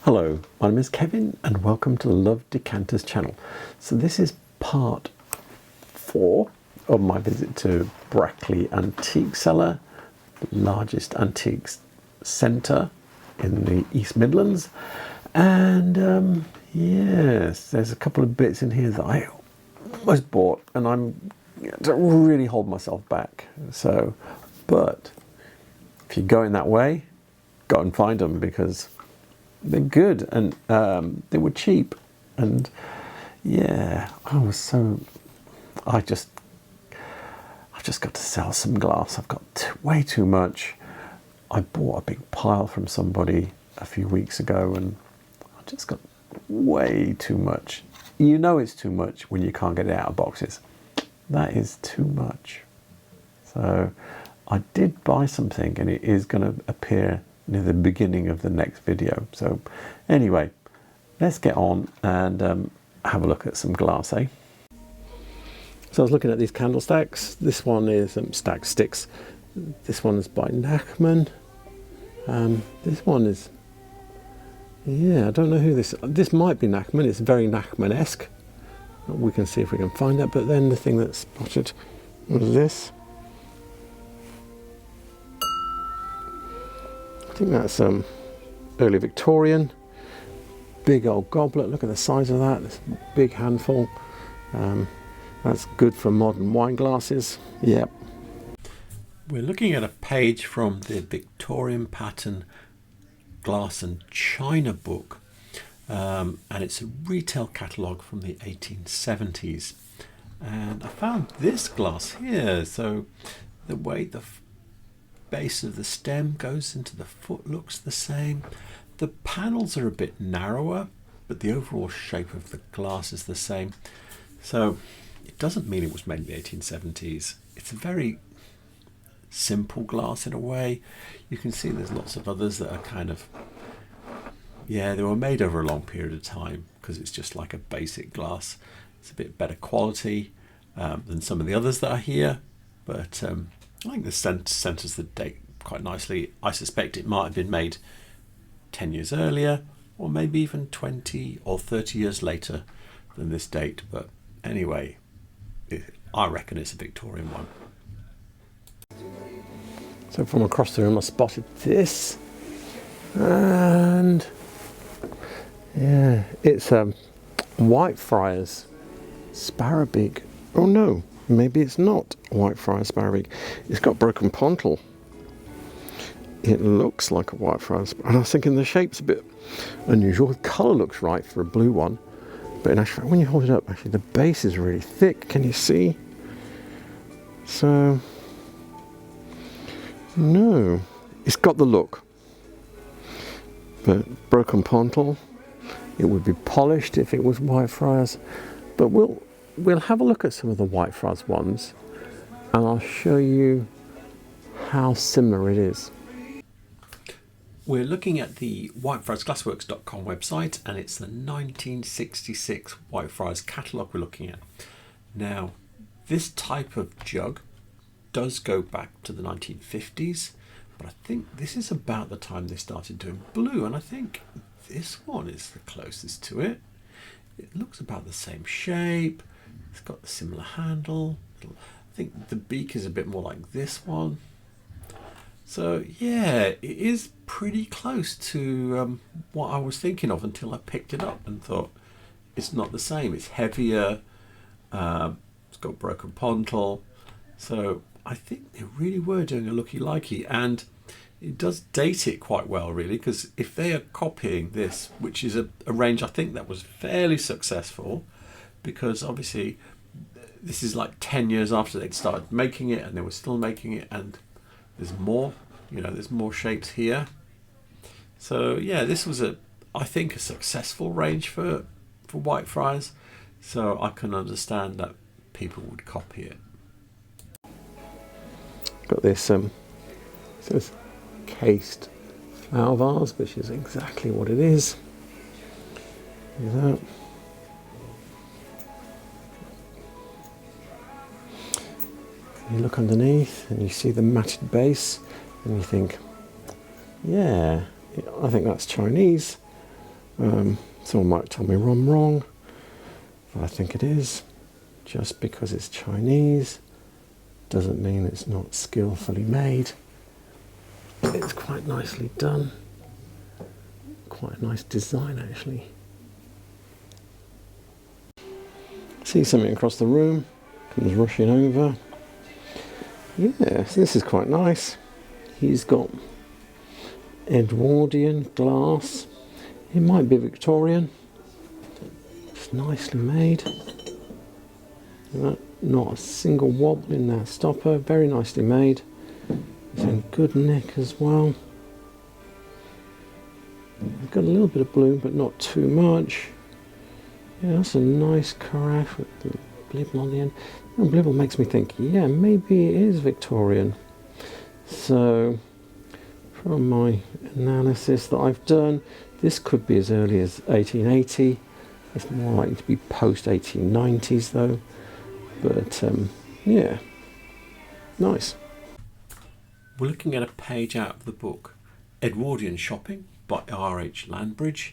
Hello, my name is Kevin and welcome to the Love Decanters channel. So this is part 4 of my visit to Brackley Antique Cellar, the largest antiques centre in the East Midlands. And yes, there's a couple of bits in here that I almost bought and I'm to really hold myself back. So, but if you're going that way, go and find them because they're good and they were cheap. And yeah, I've just got to sell some glass. I've got way too much. I bought a big pile from somebody a few weeks ago and I just got way too much. You know it's too much when you can't get it out of boxes. That is too much. So I did buy something and it is going to appear near the beginning of the next video. So anyway, let's get on and have a look at some glass, eh? So I was looking at these candle stacks. This one is stack sticks. This one is by Nachman. This one is, yeah, I don't know who this might be Nachman. It's very Nachman-esque. We can see if we can find that. But then the thing that spotted was this. I think that's early Victorian. Big old goblet. Look at the size of that. This big handful. That's good for modern wine glasses. Yep. We're looking at a page from the Victorian pattern glass and china book, and it's a retail catalogue from the 1870s. And I found this glass here. So the way the base of the stem goes into the foot looks the same. The panels are a bit narrower, but the overall shape of the glass is the same. So it doesn't mean it was made in the 1870s. It's a very simple glass in a way. You can see there's lots of others that are kind of, yeah, they were made over a long period of time because it's just like a basic glass. It's a bit better quality than some of the others that are here, but I think this centres the date quite nicely. I suspect it might have been made 10 years earlier, or maybe even 20 or 30 years later than this date. But anyway, I reckon it's a Victorian one. So from across the room I spotted this, and yeah, it's Whitefriars Sparrowbeak. Oh no, maybe it's not Whitefriars Sparrowbeak. It's got broken pontal. It looks like a Whitefriars, and I was thinking the shape's a bit unusual. The colour looks right for a blue one, but in actual fact, when you hold it up, actually the base is really thick. Can you see? So no, it's got the look, but broken pontal. It would be polished if it was Whitefriars, but we'll have a look at some of the Whitefriars ones and I'll show you how similar it is. We're looking at the whitefriarsglassworks.com website and it's the 1966 Whitefriars catalogue we're looking at. Now, this type of jug does go back to the 1950s, but I think this is about the time they started doing blue, and I think this one is the closest to it. It looks about the same shape. It's got a similar handle. I think the beak is a bit more like this one. So yeah, it is pretty close to what I was thinking of until I picked it up and thought it's not the same. It's heavier. It's got broken pontal. So I think they really were doing a looky-likey, and it does date it quite well, really, because if they are copying this, which is a range I think that was fairly successful, because obviously this is like 10 years after they'd started making it and they were still making it, and there's more, you know, there's more shapes here. So yeah, this was I think a successful range for Whitefriars, so I can understand that people would copy it. Got this says cased flower vase, which is exactly what it is. Look at that. You look underneath and you see the matted base and you think, yeah, I think that's Chinese. Someone might tell me I'm wrong, but I think it is. Just because it's Chinese doesn't mean it's not skillfully made. It's quite nicely done. Quite a nice design, actually. See something across the room, comes rushing over. Yeah, so this is quite nice. He's got Edwardian glass. It might be Victorian. It's nicely made. Not a single wobble in that stopper. Very nicely made. It's in good nick as well. It's got a little bit of bloom, but not too much. Yeah, that's a nice carafe with the blibble on the end. The blibble makes me think, yeah, maybe it is Victorian. So, from my analysis that I've done, this could be as early as 1880. It's more likely to be post 1890s though. But yeah, nice. We're looking at a page out of the book Edwardian Shopping by R H Langbridge.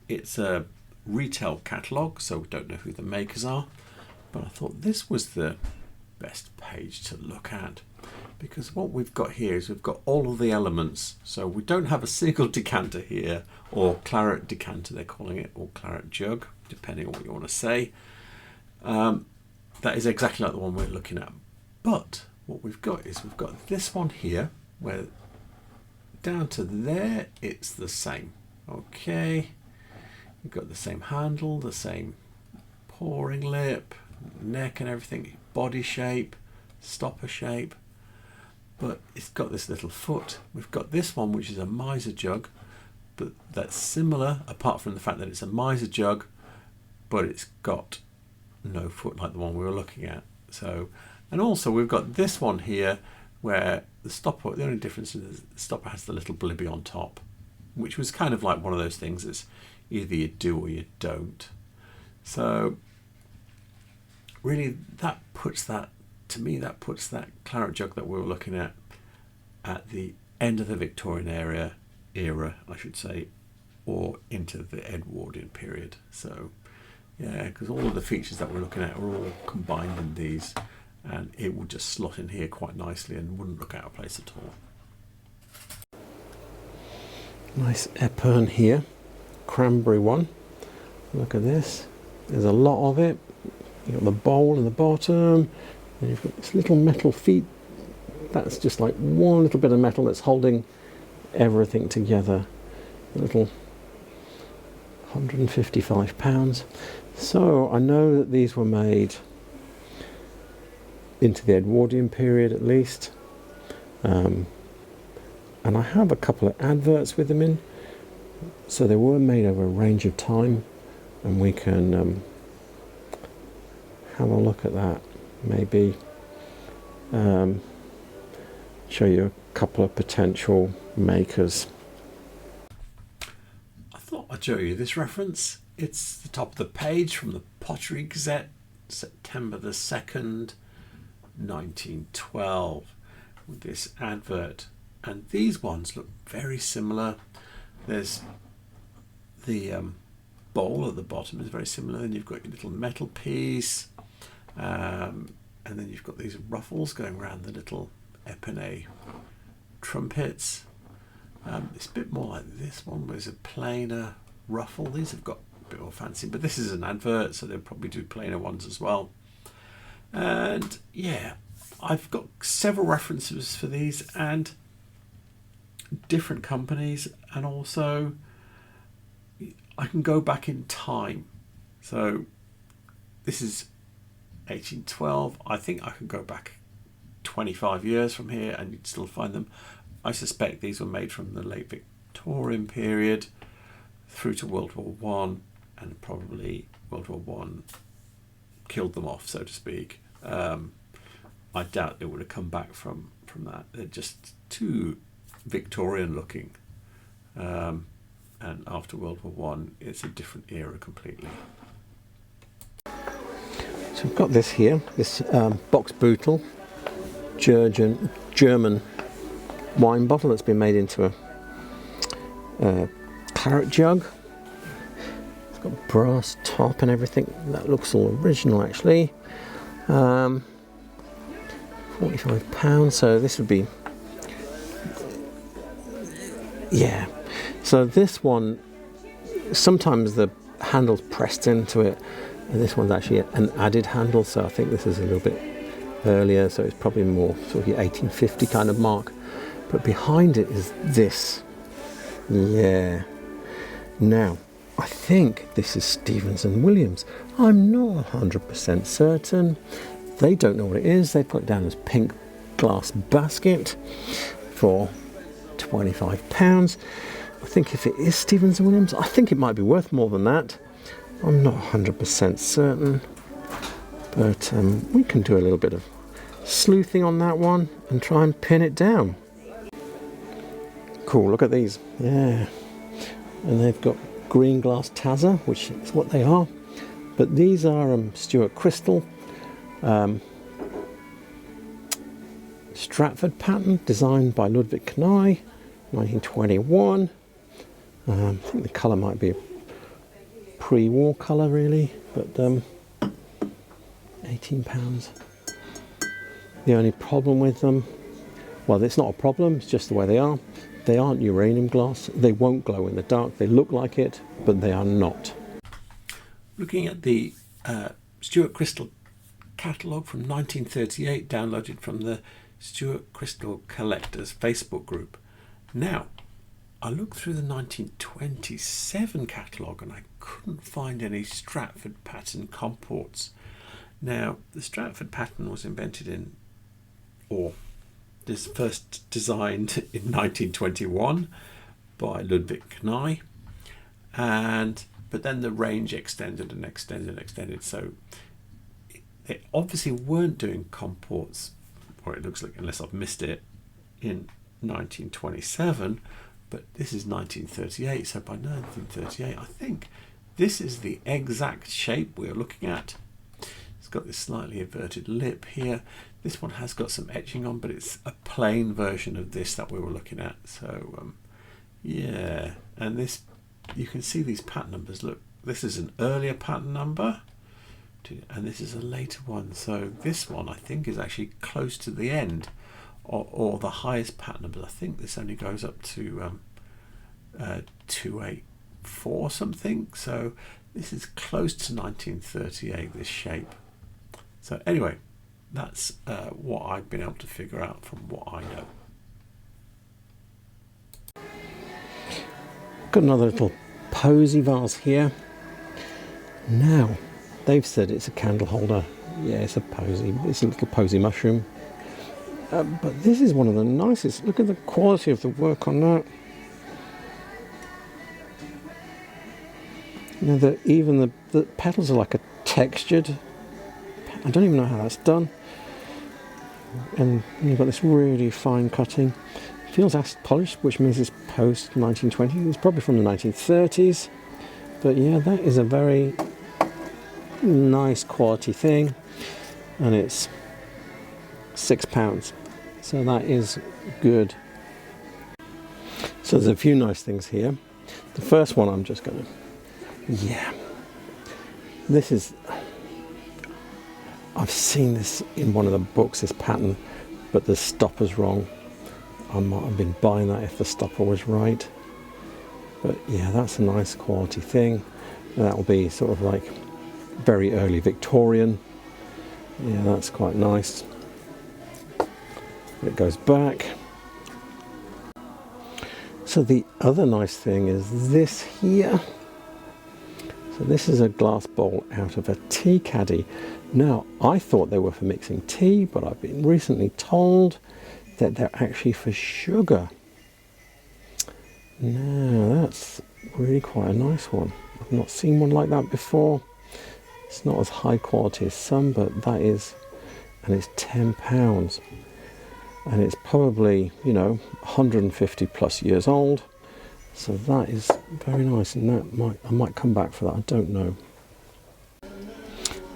It's a retail catalogue, so we don't know who the makers are, but I thought this was the best page to look at, because what we've got here is we've got all of the elements. So we don't have a single decanter here, or claret decanter they're calling it, or claret jug, depending on what you want to say. That is exactly like the one we're looking at, but what we've got is we've got this one here where down to there it's the same. Okay, you've got the same handle, the same pouring lip, neck and everything, body shape, stopper shape, but it's got this little foot. We've got this one which is a miser jug, but that's similar apart from the fact that it's a miser jug, but it's got no foot like the one we were looking at. So, and also we've got this one here where the stopper, the only difference is the stopper has the little blibby on top, which was kind of like one of those things that's either you do or you don't. So really that puts that, to me, that puts that claret jug that we were looking at the end of the Victorian era, I should say, or into the Edwardian period. So yeah, because all of the features that we're looking at are all combined in these, and it will just slot in here quite nicely and wouldn't look out of place at all. Nice epergne here, cranberry one. Look at this. There's a lot of it. You've got the bowl in the bottom, and you've got this little metal feet. That's just like one little bit of metal that's holding everything together. A little £155. So I know that these were made into the Edwardian period at least, and I have a couple of adverts with them in, so they were made over a range of time, and we can have a look at that, maybe show you a couple of potential makers. I thought I'd show you this reference. It's the top of the page from the Pottery Gazette, September the 2nd, 1912, with this advert. And these ones look very similar. There's the bowl at the bottom is very similar. Then you've got your little metal piece, and then you've got these ruffles going around the little épinay trumpets. It's a bit more like this one, where there's a plainer ruffle. These have got a bit more fancy, but this is an advert, so they'll probably do plainer ones as well. And yeah, I've got several references for these and different companies, and also I can go back in time. So this is 1812. I think I can go back 25 years from here and you'd still find them. I suspect these were made from the late Victorian period through to World War One, and probably World War One killed them off, so to speak. I doubt they would have come back from that. They're just too Victorian looking, and after World War One, it's a different era completely. So we've got this here, this box bootle German wine bottle that's been made into a claret jug. It's got brass top and everything. That looks all original actually. £45, so this would be, yeah. So this one, sometimes the handle's pressed into it, and this one's actually an added handle, so I think this is a little bit earlier, so it's probably more sort of your 1850 kind of mark. But behind it is this, yeah. Now, I think this is Stevens and Williams. I'm not 100% certain. They don't know what it is. They put it down as pink glass basket for £25. I think if it is Stevens and Williams, I think it might be worth more than that. I'm not 100% certain, but we can do a little bit of sleuthing on that one and try and pin it down. Cool, look at these. Yeah, and they've got green glass Tazza, which is what they are, but these are Stuart Crystal Stratford pattern, designed by Ludwig Knai, 1921. I think the colour might be a pre-war colour really, but £18. The only problem with them, well, it's not a problem, it's just the way they are. They aren't uranium glass. They won't glow in the dark. They look like it, but they are not. Looking at the Stuart Crystal catalogue from 1938, downloaded from the Stuart Crystal Collectors Facebook group. Now, I looked through the 1927 catalogue and I couldn't find any Stratford pattern comports. Now, the Stratford pattern was invented in, or this first designed in 1921 by Ludwig Knai, but then the range extended and extended and extended, so they obviously weren't doing comports, or it looks like, unless I've missed it, in 1927, but this is 1938, so by 1938 I think this is the exact shape we're looking at. It's got this slightly inverted lip here. This one has got some etching on, but it's a plain version of this that we were looking at. So yeah, and this, you can see these pattern numbers. Look, this is an earlier pattern number, and this is a later one. So this one I think is actually close to the end, or the highest pattern number. I think this only goes up to 284 something. So this is close to 1938, this shape. So anyway, that's what I've been able to figure out from what I know. Got another little posy vase here. Now, they've said it's a candle holder. Yeah, it's a posy. It's like a posy mushroom. But this is one of the nicest. Look at the quality of the work on that. You know, even the petals are like a textured. I don't even know how that's done. And you've got this really fine cutting. It feels acid polished, which means it's post 1920. It's probably from the 1930s. But yeah, that is a very nice quality thing, and it's £6. So that is good. So there's a few nice things here. The first one I'm just gonna, yeah, this is, I've seen this in one of the books, this pattern, but the stopper's wrong. I might have been buying that if the stopper was right. But yeah, that's a nice quality thing. That'll be sort of like very early Victorian. Yeah, that's quite nice. It goes back. So the other nice thing is this here. So this is a glass bowl out of a tea caddy. Now, I thought they were for mixing tea, but I've been recently told that they're actually for sugar. Now, that's really quite a nice one. I've not seen one like that before. It's not as high quality as some, but that is, and it's £10. And it's probably, you know, 150 plus years old. So that is very nice, and that I might come back for that, I don't know.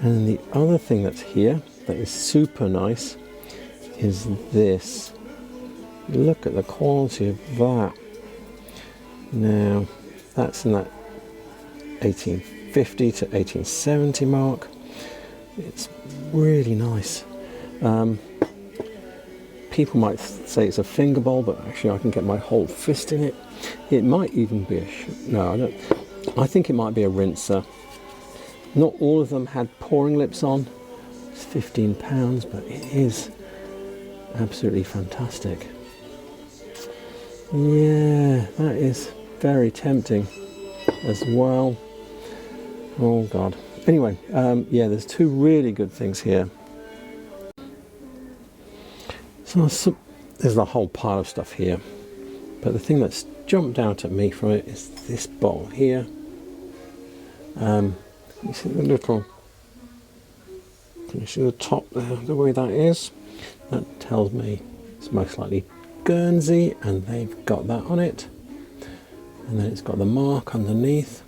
And then the other thing that's here that is super nice is this. Look at the quality of that. Now, that's in that 1850 to 1870 mark. It's really nice. People might say it's a finger bowl, but actually I can get my whole fist in it. It might even be no, I don't. I think it might be a rinser. Not all of them had pouring lips on. It's £15, but it is absolutely fantastic. Yeah, that is very tempting as well. Oh God. Anyway, yeah, there's two really good things here. So there's a whole pile of stuff here, but the thing that's jumped out at me from it is this bowl here. You see the little, can you see the top there, the way that is? That tells me it's most likely Guernsey, and they've got that on it. And then it's got the mark underneath.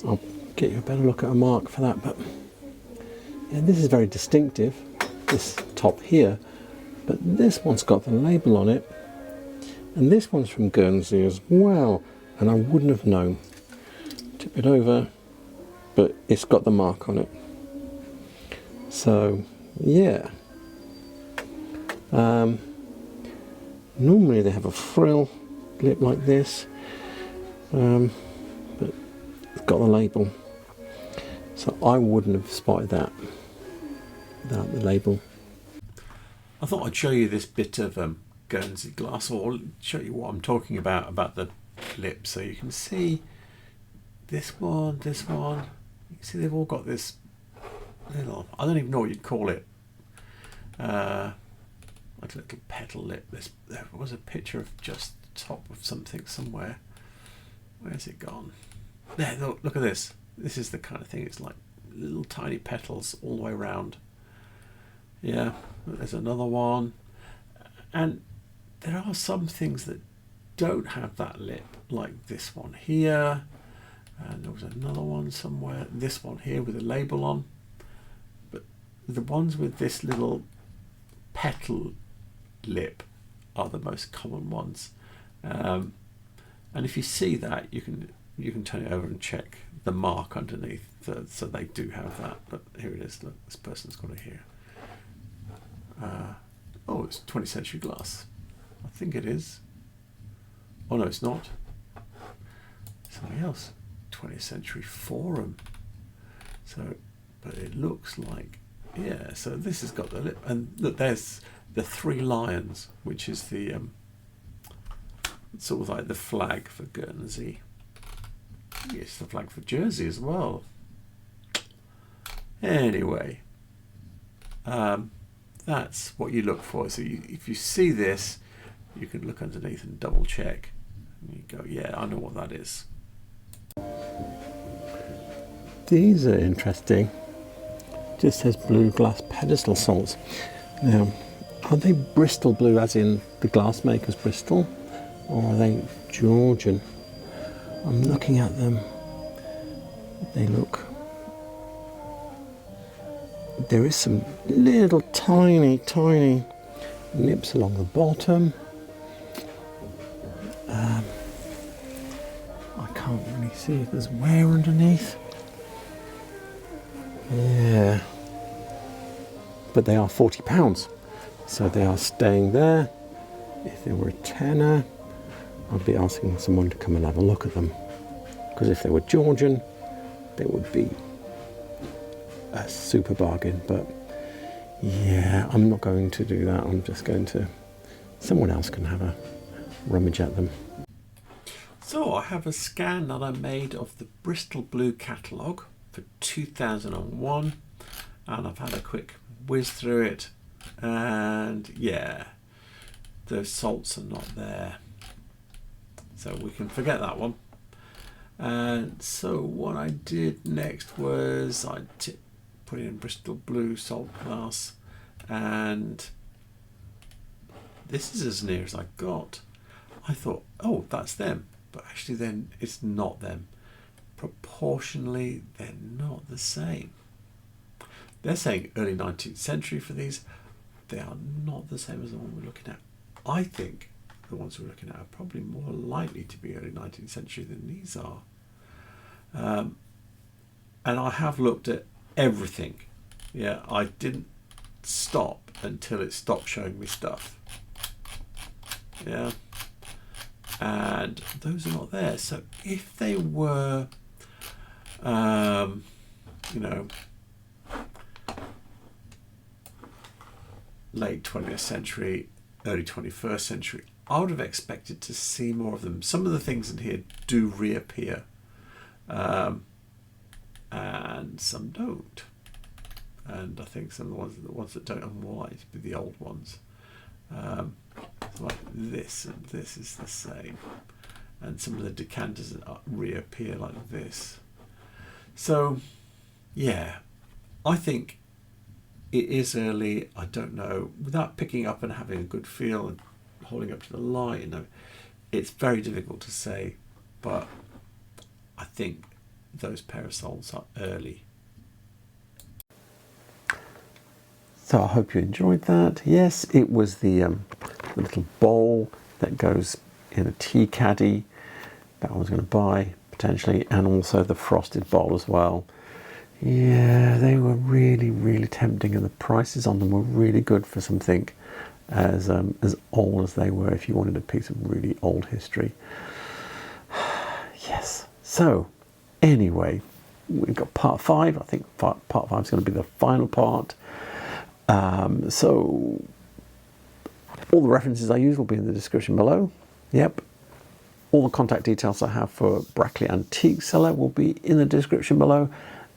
I'll get you a better look at a mark for that, but yeah, this is very distinctive, this top here, but this one's got the label on it, and this one's from Guernsey as well, and I wouldn't have known. Tip it over, but it's got the mark on it. So yeah, normally they have a frill lip like this, but it's got the label, so I wouldn't have spotted that without the label. I thought I'd show you this bit of Guernsey glass, or show you what I'm talking about the lip, so you can see this one. You can see they've all got this little, I don't even know what you'd call it, like a little petal lip. There was a picture of just the top of something somewhere. Where's it gone? There, look at this. This is the kind of thing, it's like little tiny petals all the way around. Yeah, there's another one. And there are some things that don't have that lip, like this one here. And there was another one somewhere, this one here with a label on. But the ones with this little petal lip are the most common ones. And if you see that, you can turn it over and check the mark underneath. So they do have that. But here it is. Look, this person's got it here. Oh, it's 20th century glass. I think it is. Oh no, it's not. Something else. 20th century forum. So, but it looks like, yeah. So this has got the lip, and look, there's the three lions, which is the sort of like the flag for Guernsey. It's the flag for Jersey as well. Anyway, that's what you look for. So if you see this, you can look underneath and double check. And you go, yeah, I know what that is. These are interesting. It just says blue glass pedestal salts. Now, are they Bristol blue, as in the glassmakers Bristol, or are they Georgian? I'm looking at them. They look. There is some little tiny nips along the bottom. I can't really see if there's wear underneath. Yeah, but they are £40, so they are staying there. If they were a tenner, I'd be asking someone to come and have a look at them, because if they were Georgian, they would be a super bargain. But yeah, I'm not going to do that. I'm just going to, someone else can have a rummage at them. So I have a scan that I made of the Bristol Blue catalogue for 2001, and I've had a quick whiz through it, and yeah, the salts are not there, so we can forget that one. And so what I did next was I put in Bristol Blue salt glass, and this is as near as I got. I thought, oh, that's them, but actually then it's not them. Proportionally, they're not the same. They're saying early 19th century for these. They are not the same as the one we're looking at. I think the ones we're looking at are probably more likely to be early 19th century than these are. And I have looked at everything. Yeah, I didn't stop until it stopped showing me stuff. Yeah, and those are not there. So if they were, you know, late 20th century, early 21st century, I would have expected to see more of them. Some of the things in here do reappear, and some don't. And I think some of the ones that don't are more likely to be the old ones. Like this and this is the same. And some of the decanters reappear like this. So, yeah, I think it is early. I don't know. Without picking up and having a good feel and holding up to the light, you know, it's very difficult to say. But I think those parasols are early. So I hope you enjoyed that. Yes, it was the little bowl that goes in a tea caddy that I was going to buy potentially, and also the frosted bowl as well. Yeah, they were really, really tempting, and the prices on them were really good for something as old as they were. If you wanted a piece of really old history, yes. So anyway, we've got part 5. I think part 5 is going to be the final part. So all the references I use will be in the description below. Yep. All the contact details I have for Brackley Antique Cellar will be in the description below.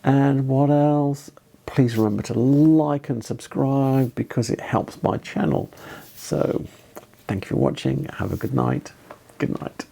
And what else? Please remember to like and subscribe because it helps my channel. So thank you for watching. Have a good night. Good night.